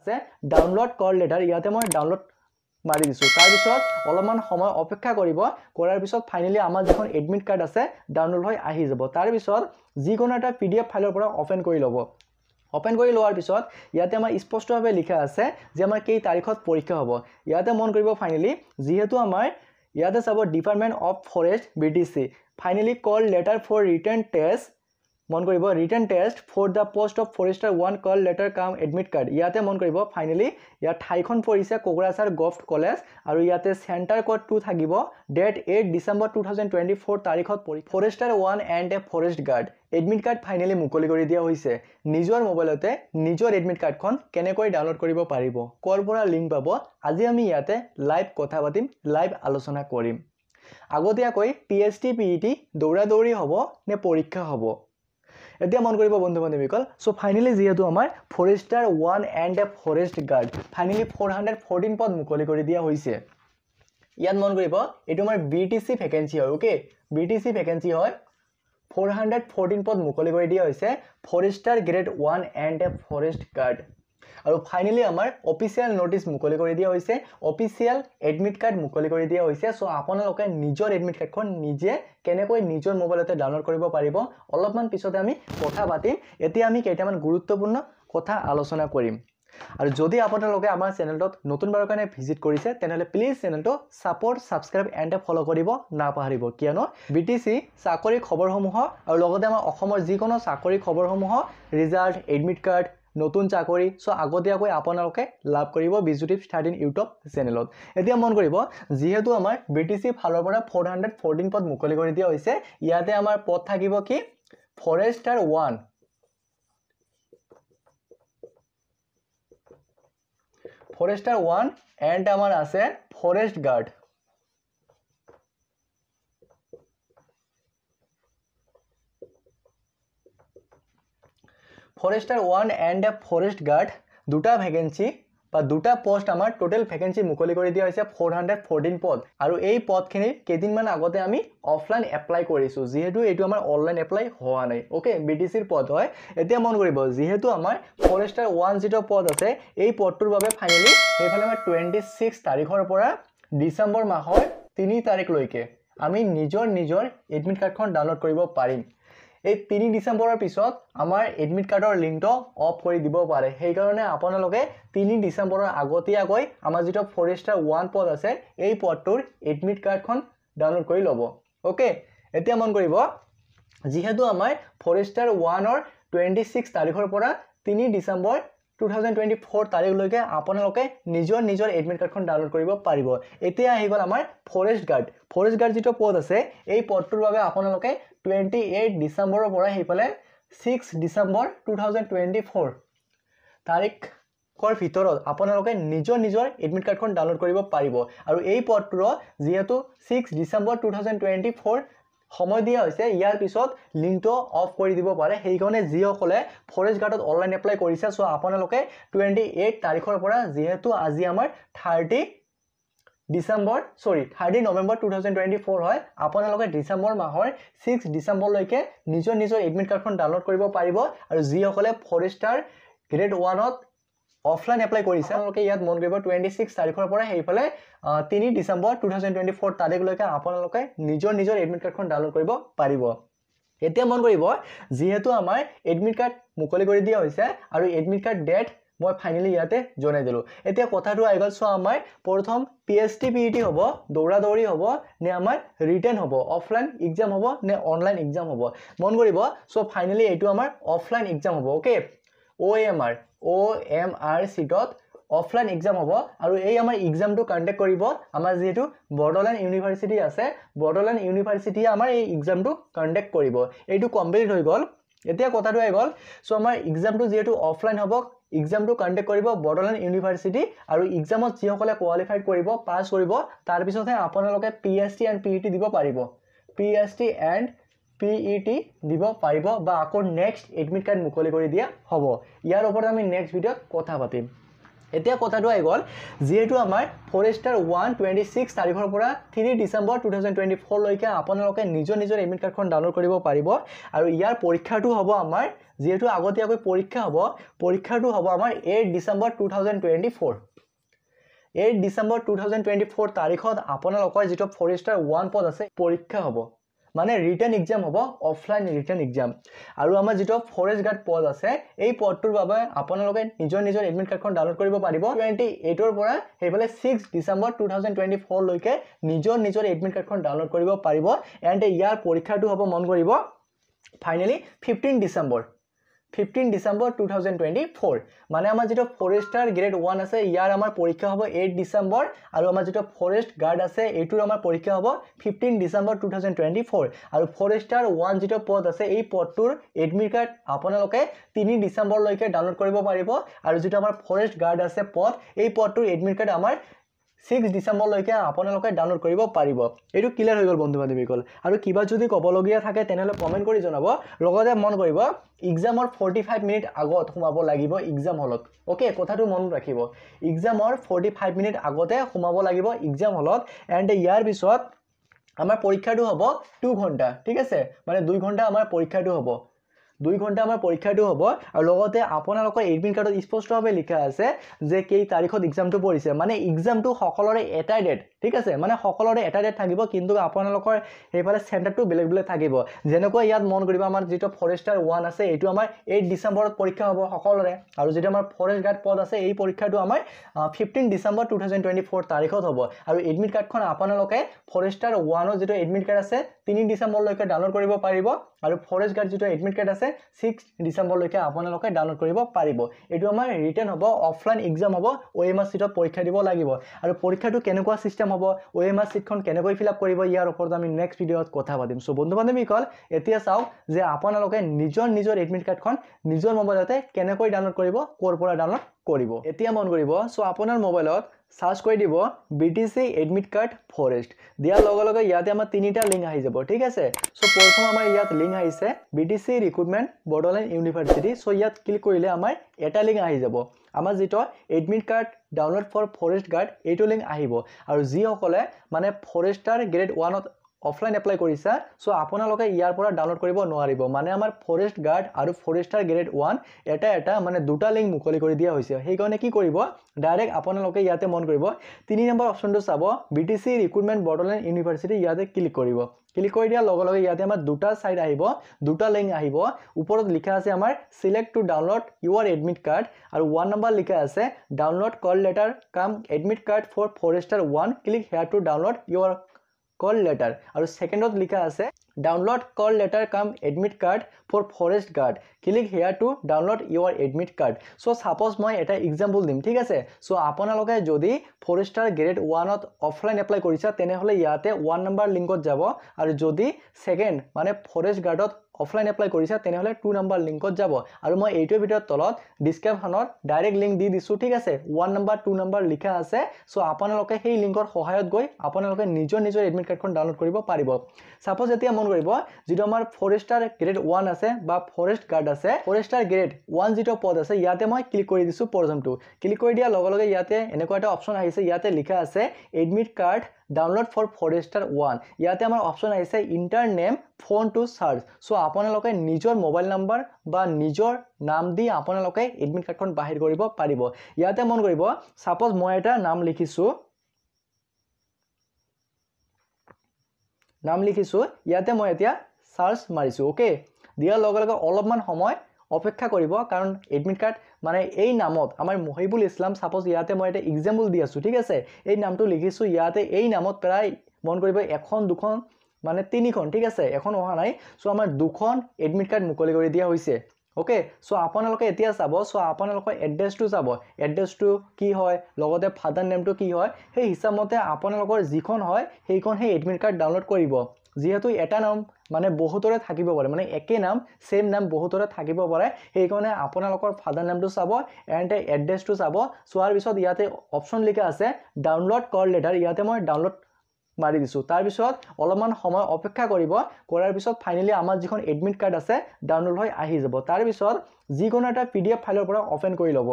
আছে download call letter ইয়াতে মই ডাউনলোড মাৰি দিছো তাৰ পিছত অলপমান সময় অপেক্ষা কৰিব কৰাৰ পিছত ফাইনালি আমাৰ যিখন এডমিট কাৰ্ড আছে ডাউনলোড হৈ আহি যাব তাৰ পিছত যিকোনো এটা পিডিএফ ফাইলৰ পৰা ওপেন কৰি ল'ব ওপেন কৰি লোৱাৰ পিছত ইয়াতে আমাৰ স্পষ্টভাৱে লিখা আছে যে আমাৰ কেই তাৰিখত পৰীক্ষা হ'ব ইয়াতে মন কৰিব ফাইনালি যেহেতু আমাৰ ইয়াতে sub department of forest BTC finally call letter for written test মন কৰিব written test for the post of forester 1 call letter cum admit card ইয়াতে মন কৰিব ফাইনালি ইয়াত ঠাইখন পৰিছে কোকৰাঝাৰ গভৰ্ণমেণ্ট কলেজ আৰু ইয়াতে সেন্টাৰ কোড 2 থাকিব ডেট 8 ডিসেম্বৰ 2024 তাৰিখত Forester 1 and A forest guard admit card finally মুকলি কৰি দিয়া হৈছে নিজৰ মোবাইলতে নিজৰ এডমিট কাৰ্ডখন কেনেকৈ ডাউনলোড কৰিব পাৰিব কৰ পৰা লিংক পাব আজি আমি ইয়াতে লাইভ কথা পাতিম লাইভ আলোচনা কৰিম আগতীয়াকৈ পিএসটি পিইটি দৌৰা-দৌৰি হ'ব নে পৰীক্ষা হ'ব এতিয়া মন কৰিব বন্ধু বান্ধৱীসকল সো ফাইনালি যেহেতু আমাৰ Forester 1 and A forest guard finally 414 পদ মুকলি কৰি দিয়া হৈছে ইয়াত মন কৰিব এটো আমাৰ বিটিসি ভ্যাকেন্সি হয় ওকে বিটিসি ভ্যাকেন্সি হয় 414 পদ মুকলি কৰি দিয়া হৈছে Forester grade 1 and A forest guard আৰু ফাইনালি আমাৰ অফিচিয়েল নোটিস মুকলি কৰি দিয়া হৈছে অফিচিয়েল এডমিট কাৰ্ড মুকলি কৰি দিয়া হৈছে সো আপোনালোকে নিজৰ এডমিট কাৰ্ডখন নিজে কেনেকৈ নিজৰ মোবাইলতে ডাউনলোড কৰিব পাৰিব অলপমান পিছতে আমি কথা পাতিম এতিয়া আমি কেইটামান গুৰুত্বপূৰ্ণ কথা আলোচনা কৰিম আৰু যদি আপোনালোকে আমাৰ চেনেলটোত নতুনবাৰৰ কাৰণে ভিজিট কৰিছে তেনেহলে প্লিজ চেনেলটো সাপোৰ্ট সাবস্ক্ৰাইব এণ্ড ফলো কৰিব নাপাহৰিব কিয়নো বিটিসি চাকৰি খবৰসমূহ আৰু লগতে আমাৰ অসমৰ যিকোনো চাকৰি খবৰসমূহ ৰিজাল্ট এডমিট কাৰ্ড নতুন চাকৰি সো আগতীয়াকৈ আপোনালোকে লাভ কৰিব বিজুটিভ ষ্টাডি ইউটিউব চেনেলত এতিয়া মন কৰিব যেহেতু আমাৰ বিটিসি ফালৰ পৰা 414 পদ মুকলি কৰি দিয়া হৈছে ইয়াতে আমাৰ পদ থাকিব কি ফৰেষ্টাৰ 1 ফৰেষ্টাৰ 1 এণ্ড আমাৰ আছে forest guard Forester 1 and A forest guard দুটা ভ্যাকেন্সি বা দুটা পোষ্ট আমাৰ টোটাল ভ্যাকেন্সি মুকলি কৰি দিয়া হৈছে 414 পদ আৰু এই পদখিনি কেদিনমান আগতে আমি অফলাইন এপ্লাই কৰিছো যেহেতু এটো আমাৰ অনলাইন এপ্লাই হোৱা নাই ওকে বিটিসিৰ পদ হয় এতিয়া মন কৰিব যেহেতু আমাৰ ফৰেষ্টাৰ 1 যেটো পদ আছে এই পদটোৰ বাবে ফাইনালি হেফালে আমাৰ 26 তাৰিখৰ পৰা ডিসেম্বৰ মাহৰ 3 তাৰিখলৈকে আমি নিজৰ এডমিট কাৰ্ডখন ডাউনলোড কৰিব পাৰিম এই 3 ডিসেম্বৰৰ পিছত আমাৰ এডমিট কাৰ্ডৰ লিংকটো অফ কৰি দিব পাৰে সেই কাৰণে আপোনালোকে 3 ডিসেম্বৰৰ আগতীয়াকৈ আমাৰ যেটো ফৰেষ্টাৰ 1 পদ আছে এই পদটোৰ এডমিট কাৰ্ডখন ডাউনলোড কৰি ল'ব ওকে এতিয়া মন কৰিব যেহেতু আমাৰ ফৰেষ্টাৰ 1 ৰ 26 তাৰিখৰ পৰা 3 ডিসেম্বৰ 2024 তাৰিখলৈকে আপোনালোকে নিজৰ এডমিট কাৰ্ডখন ডাউনলোড কৰিব পাৰিব এতিয়া আহি গল আমাৰ ফৰেষ্ট গাৰ্ড যেটো পদ আছে এই পদটোৰ বাবে আপোনালোকে 28 ডিসেম্বৰৰ পৰা হেফালে 6 ডিসেম্বৰ 2024 তাৰিখৰ ভিতৰত আপোনালোকে নিজৰ এডমিট কাৰ্ডখন ডাউনলোড কৰিব পাৰিব আৰু এই পদটোৰ যেহেতু 6 ডিসেম্বৰ 2024 সময় দিয়া হৈছে ইয়াৰ পিছত লিংকটো অফ কৰি দিব পাৰে সেই কাৰণে যিসকলে ফৰেষ্ট গাৰ্ডত অনলাইন এপ্লাই কৰিছে সো আপোনালোকে 28 তাৰিখৰ পৰা যেহেতু আজি আমাৰ 30 নৱেম্বৰ 2024 হয় আপোনালোকে ডিসেম্বৰ মাহৰ 6 ডিসেম্বৰ লৈকে নিজৰ এডমিট কাৰ্ডখন ডাউনলোড কৰিব পাৰিব আৰু যিসকলে ফৰেষ্টাৰ গ্ৰেড 1 ত অফলাইন এপ্লাই কৰিছে আপোনালোকে ইয়াত মন কৰিব 26 তাৰিখৰ পৰা হেইফালে 3 ডিসেম্বৰ 2024 তাৰিখলৈকে আপোনালোকে নিজৰ এডমিট কাৰ্ডখন ডাউনলোড কৰিব পাৰিব এতিয়া মন কৰিব যেহেতু আমাৰ এডমিট কাৰ্ড মুকলি কৰি দিয়া হৈছে আৰু এডমিট কাৰ্ড ডেট মই ফাইনালি ইয়াতে জনাই দিলো এতিয়া কথাটো আই গল সো আমাৰ প্ৰথম পিএসটি পিইটি হ'ব দৌৰা-দৌৰি হ'ব নে আমাৰ ৰিটেন হ'ব অফলাইন এক্সাম হ'ব নে অনলাইন এক্সাম হ'ব মন কৰিব সো ফাইনালি এটো আমাৰ অফলাইন এক্সাম হ'ব ওকে OMR সিটত অফলাইন এক্সাম হ'ব আৰু এই আমাৰ এক্সামটো কন্ডাক্ট কৰিব আমাৰ যেটো বৰ্ডৰল্যান্ড ইউনিভাৰ্সিটি আছে বৰ্ডৰল্যান্ড ইউনিভাৰ্সিটি আমাৰ এই এক্সামটো কন্ডাক্ট কৰিব এইটো কমপ্লিট হৈ গল এতিয়া কথাটো আই গল সো আমাৰ এক্সামটো যেটো অফলাইন হ'ব এক্সামটো কন্ডাক্ট কৰিব বৰ্ডৰল্যান্ড ইউনিভাৰ্সিটি আৰু এক্সামত যিসকলে কোৱালিফাইড কৰিব পাস কৰিব তাৰ পিছতহে আপোনালোকে পিএসটি এণ্ড পিইটি দিব পাৰিব পিএসটি এণ্ড পিইটি দিব পাৰিব বা আকৌ নেক্সট এডমিট কাৰ্ড মুকলি কৰি দিয়া হ'ব ইয়াৰ ওপৰত আমি নেক্সট ভিডিঅত কথা পাতিম এতিয়া কথাটো আহি গ'ল যেহেতু আমাৰ ফৰেষ্টাৰ 126 তাৰিখৰ পৰা 3 ডিচেম্বৰ 2024 লৈকে আপোনালোকে নিজৰ এডমিট কাৰ্ডখন ডাউনলোড কৰিব পাৰিব আৰু ইয়াৰ পৰীক্ষাটো হ'ব আমাৰ যেহেতু আগতীয়াকৈ পৰীক্ষাটো হ'ব আমাৰ 8 ডিচেম্বৰ 2024 8 ডিচেম্বৰ 2024 তাৰিখত আপোনালোকৰ যেটো ফৰেষ্টাৰ 1 পদ আছে পৰীক্ষা হ'ব মানে ৰিটেন এক্সাম হ'ব অফলাইন ৰিটেন এক্সাম আৰু আমাৰ যেটো ফৰেষ্ট গাৰ্ড পদ আছে এই পদটোৰ বাবে আপোনালোকে নিজৰ এডমিট কাৰ্ডখন ডাউনলোড কৰিব পাৰিব 28 ৰ পৰা হেইফালে 6 ডিচেম্বৰ 2024 লৈকে নিজৰ এডমিট কাৰ্ডখন ডাউনলোড কৰিব পাৰিব এণ্ড ইয়াৰ পৰীক্ষাটো হ'ব মন কৰিব ফাইনালি 15 ডিচেম্বৰ 2024 মানে আমাৰ যেটো ফৰেষ্টাৰ গ্ৰেড 1 আছে ইয়াৰ আমাৰ পৰীক্ষা হ'ব 8 ডিচেম্বৰ আৰু আমাৰ যেটো ফৰেষ্ট গাৰ্ড আছে এইটোৰ আমাৰ পৰীক্ষা হ'ব 15 ডিচেম্বৰ 2024 আৰু ফৰেষ্টাৰ 1 যেটো পদ আছে এই পদটোৰ এডমিট কাৰ্ড আপোনালোকে 3 ডিচেম্বৰ লৈকে ডাউনলোড কৰিব পাৰিব আৰু যেটো আমাৰ ফৰেষ্ট গাৰ্ড আছে পদ এই পদটোৰ এডমিট কাৰ্ড আমাৰ 6 ডিসেম্বৰ লৈকে আপোনালোকে ডাউনলোড কৰিব পাৰিব এটো ক্লিয়াৰ হৈ গল বন্ধু বান্ধৱীসকল আৰু কিবা যদি কবলগীয়া থাকে তেনেহলে কমেন্ট কৰি জনাব লগতে মন কৰিব এক্সামৰ 45 মিনিট আগত সোমাব লাগিব এক্সাম হলত ওকে কথাটো মন ৰাখিব এক্সামৰ 45 মিনিট আগতে সোমাব লাগিব এক্সাম হলত এণ্ড ইয়াৰ পিছত আমাৰ পৰীক্ষাটো হ'ব 2 ঘণ্টা ঠিক আছে মানে 2 ঘণ্টা আমাৰ পৰীক্ষাটো হ'ব 2 ঘণ্টা আমাৰ পৰীক্ষাটো হ'ব আৰু লগতে আপোনালোকৰ এডমিট কাৰ্ডত স্পষ্টভাৱে লিখা আছে যে কেই তাৰিখত এক্সামটো পৰিছে মানে এক্সামটো সকলোৰে এটা ডেট ঠিক আছে মানে সকলোৰে এটা ডেট থাকিব কিন্তু আপোনালোকৰ হেইফালে চেণ্টাৰটো বেলেগ থাকিব যেনেকৈ ইয়াত মন কৰিব আমাৰ যেটো ফৰেষ্টাৰ 1 আছে এটো আমাৰ 8 ডিসেম্বৰত পৰীক্ষা হ'ব সকলোৰে আৰু যেটো আমাৰ ফৰেষ্ট গাৰ্ড পদ আছে এই পৰীক্ষাটো আমাৰ 15 ডিসেম্বৰ 2024 তাৰিখত হ'ব আৰু এডমিট কাৰ্ডখন আপোনালোকে ফৰেষ্টাৰ 1 ৰ যেটো এডমিট কাৰ্ড আছে 3 ডিসেম্বৰ লৈকে ডাউনলোড কৰিব পাৰিব আৰু ফৰেষ্ট গাৰ্ড যেটো এডমিট কাৰ্ড আছে 6 ডিসেম্বৰ লৈকে আপোনালোকে ডাউনলোড কৰিব পাৰিব এটো আমাৰ ৰিটেন হ'ব অফলাইন এক্সাম হ'ব ওএমআৰ সিটত পৰীক্ষা দিব লাগিব আৰু পৰীক্ষাটো কেনেকুৱা সিস্টেম হ'ব ওএমআৰ সিটখন কেনেকৈ ফিল আপ কৰিব ইয়াৰ ওপৰত আমি নেক্সট ভিডিঅত কথা পাতিম সো বন্ধু বান্ধৱীসকল এতিয়া চাও যে আপোনালোকে নিজৰ এডমিট কাৰ্ডখন নিজৰ মোবাইলতে কেনেকৈ ডাউনলোড কৰিব কোৰ পৰা ডাউনলোড কৰিব এতিয়া মন কৰিব সো আপোনাৰ মোবাইলত সাৰ্চ কৰি দিব বিটিসি এডমিট কাৰ্ড ফৰেষ্ট দিয়াৰ লগে ইয়াতে আমাৰ তিনিটা লিংক আহি যাব ঠিক আছে সো প্ৰথম আমাৰ ইয়াত লিংক আহিছে BTC recruitment Bodoland university so ইয়াত ক্লিক কৰিলে আমাৰ এটা লিংক আহি যাব আমাৰ যেটো admit card download for forest guard এইটো লিংক আহিব আৰু যি সকলে মানে ফৰেষ্টাৰ গ্ৰেড 1 ত অফলাইন এপ্লাই কৰিছা সো আপোনালোকে ইয়াৰ পৰা ডাউনলোড কৰিব নোৱাৰিব মানে আমাৰ ফৰেষ্ট গাৰ্ড আৰু ফৰেষ্টাৰ গ্ৰেড 1 এটা মানে দুটা লিংক মুকলি কৰি দিয়া হৈছে সেই কাৰণে কি কৰিব ডাইৰেক্ট আপোনালোকে ইয়াতে মন কৰিব 3 নম্বৰ অপচনটো চাব বিটিসি ৰিক্ৰুটমেন্ট বৰ্ডৰল্যান্ড ইউনিভাৰ্সিটি ইয়াতে ক্লিক কৰিব ক্লিক কৰি দিয়া লগে ইয়াতে আমাৰ দুটা সাইড আহিব দুটা লিংক আহিব ওপৰত লিখা আছে আমাৰ select to download your admit card আৰু 1 নম্বৰ লিখা আছে download call letter cum admit card for forester 1 click here to download your call letter আৰু সেকেন্ডত লিখা আছে download call letter cum admit card for forest guard click here to download your admit card so suppose মই এটা example দিম ঠিক আছে so আপোনালোকে যদি ফৰেষ্টাৰ গ্ৰেড 1 ত অফলাইন এপ্লাই কৰিছা তেনেহলে ইয়াতে 1 নম্বৰ লিংকত যাব আৰু যদি সেকেন্ড মানে ফৰেষ্ট গাৰ্ডত অফলাইন এপ্লাই কৰিছা তেনেহলে 2 নম্বৰ লিংকত যাব আৰু মই এইটোৰ ভিতৰত তলত ডেসক্ৰিপচনত ডাইৰেক্ট লিংক দি দিছো ঠিক আছে 1 নম্বৰ 2 নম্বৰ লিখা আছে সো আপোনালোকে সেই লিংকৰ সহায়ত গৈ আপোনালোকে নিজৰ এডমিট কাৰ্ডখন ডাউনলোড কৰিব পাৰিব সাপোজ এতিয়া মন কৰিব যেটো আমাৰ ফৰেষ্টাৰ গ্ৰেড 1 আছে বা ফৰেষ্ট গাৰ্ড আছে ফৰেষ্টাৰ গ্ৰেড 1 যেটো পদ আছে ইয়াতে মই ক্লিক কৰি দিছো প্ৰথমটো ক্লিক কৰি দিয়া লগে ইয়াতে এনেকুৱা এটা অপচন আহিছে ইয়াতে লিখা আছে admit card download for forester 1 ইয়াতে আমাৰ অপচন আহিছে enter name phone to search so আপোনালোকে নিজৰ মোবাইল নাম্বাৰ বা নিজৰ নাম দি আপোনালোকে এডমিট কাৰ্ডখন বাহিৰ কৰিব পাৰিব ইয়াতে মন কৰিব সাপোজ মই এটা নাম লিখিছো ইয়াতে মই এতিয়া সাৰ্চ মাৰিছো ওকে দিয়াৰ লগে অলপমান সময় অপেক্ষা কৰিব কাৰণ এডমিট কাৰ্ড মানে এই নামত আমাৰ মহিবুল ইসলাম সাপোজ ইয়াতে মই এটা এক্সাম্পল দি আছো ঠিক আছে এই নামটো লিখিছো ইয়াতে এই নামত প্ৰায় মন কৰিব এখন দুখন মানে তিনিখন ঠিক আছে এখন অহা নাই সো আমাৰ দুখন এডমিট কাৰ্ড মুকলি কৰি দিয়া হৈছে ওকে সো আপোনালোকে এতিয়া চাব সো আপোনালোকৰ এড্ৰেছটো চাব এড্ৰেছটো কি হয় লগতে ফাদাৰ নেমটো কি হয় সেই হিচাপমতে আপোনালোকৰ যিখন হয় সেইখন সেই এডমিট কাৰ্ড ডাউনলোড কৰিব যেহেতু এটা নাম মানে বহুতৰে থাকিব পাৰে মানে একে নাম সেম নাম বহুতৰে থাকিব পাৰে সেই কাৰণে আপোনালোকৰ ফাদাৰ নেমটো চাব এণ্ড এড্ৰেছটো চাব সোৱাৰ পিছত ইয়াতে অপচন লিখা আছে ডাউনলোড কল লেটাৰ ইয়াতে মই ডাউনলোড মাৰি দিছো তাৰ পিছত অলপমান সময় অপেক্ষা কৰিব কৰাৰ পিছত ফাইনালি আমাৰ যিখন এডমিট কাৰ্ড আছে ডাউনলোড হৈ আহি যাব তাৰ পিছত যিকোনো এটা পিডিএফ ফাইলৰ পৰা ওপেন কৰি লব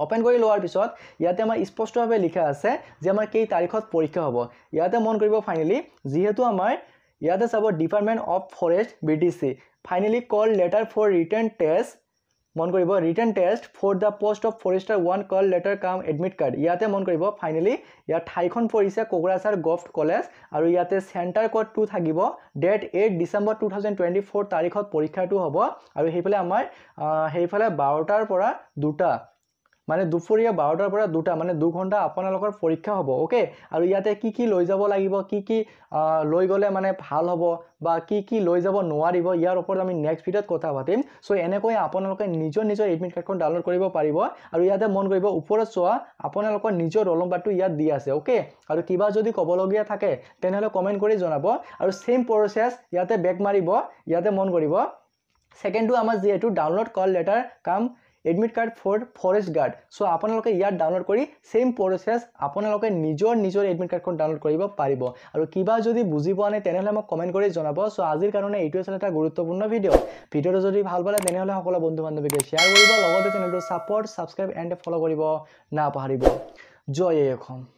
ওপেন কৰি লোৱাৰ পিছত ইয়াতে আমাৰ স্পষ্টভাৱে লিখা আছে যে আমাৰ কেই তাৰিখত পৰীক্ষা হ'ব ইয়াতে মন কৰিব ফাইনালি যেহেতু আমাৰ ইয়াতে sub department of forest BDC finally call letter for written test মন কৰিব written test for the post of forester 1 call letter cum admit card ইয়াতে মন কৰিব ফাইনালি ইয়াৰ ঠাইখন পৰিছে কোকৰাঝাৰ গভৰ্ণমেণ্ট কলেজ আৰু ইয়াতে চেণ্টাৰ কোড 2 থাকিব ডেট 8 ডিসেম্বৰ 2024 তাৰিখত পৰীক্ষাটো হ'ব আৰু সেইফালে আমাৰ সেইফালে 12টাৰ পৰা 2টা মানে দুপৰীয়া 12টাৰ পৰা 2টা মানে 2 ঘণ্টা আপোনালোকৰ পৰীক্ষা হ'ব ওকে আৰু ইয়াতে কি লৈ যাব লাগিব কি লৈ গলে মানে ভাল হ'ব বা কি লৈ যাব নোৱাৰিব ইয়াৰ ওপৰত আমি নেক্সট ভিডিঅত কথা পাতিম সো এনেকৈ আপোনালোকে নিজৰ এডমিট কাৰ্ডখন ডাউনলোড কৰিব পাৰিব আৰু ইয়াতে মন কৰিব ওপৰত চোৱা আপোনালোকৰ নিজৰ ৰোল নম্বৰটো ইয়াত দি আছে ওকে আৰু কিবা যদি ক'বলগীয়া থাকে তেনেহলে কমেন্ট কৰি জনাব আৰু সেম প্ৰসেস ইয়াতে বেক মাৰিব ইয়াতে মন কৰিব সেকেন্ডটো আমাৰ যেটো download call letter cum admit card for forest guard so আপোনালোকে ইয়াত ডাউনলোড কৰি সেম প্ৰসেস আপোনালোকে নিজৰ এডমিট কাৰ্ডখন ডাউনলোড কৰিব পাৰিব আৰু কিবা যদি বুজি পোৱা নাই তেনেহলে মোক কমেন্ট কৰি জনাব সো আজিৰ কাৰণে এইটো আছিল এটা গুৰুত্বপূৰ্ণ ভিডিঅটো যদি ভাল পালে তেনেহলে সকলো বন্ধু বান্ধৱীকে শেয়াৰ কৰিব লগতে চেনেলটো সাপোৰ্ট সাবস্ক্ৰাইব এণ্ড ফলো কৰিব নাপাহৰিব জয় অসম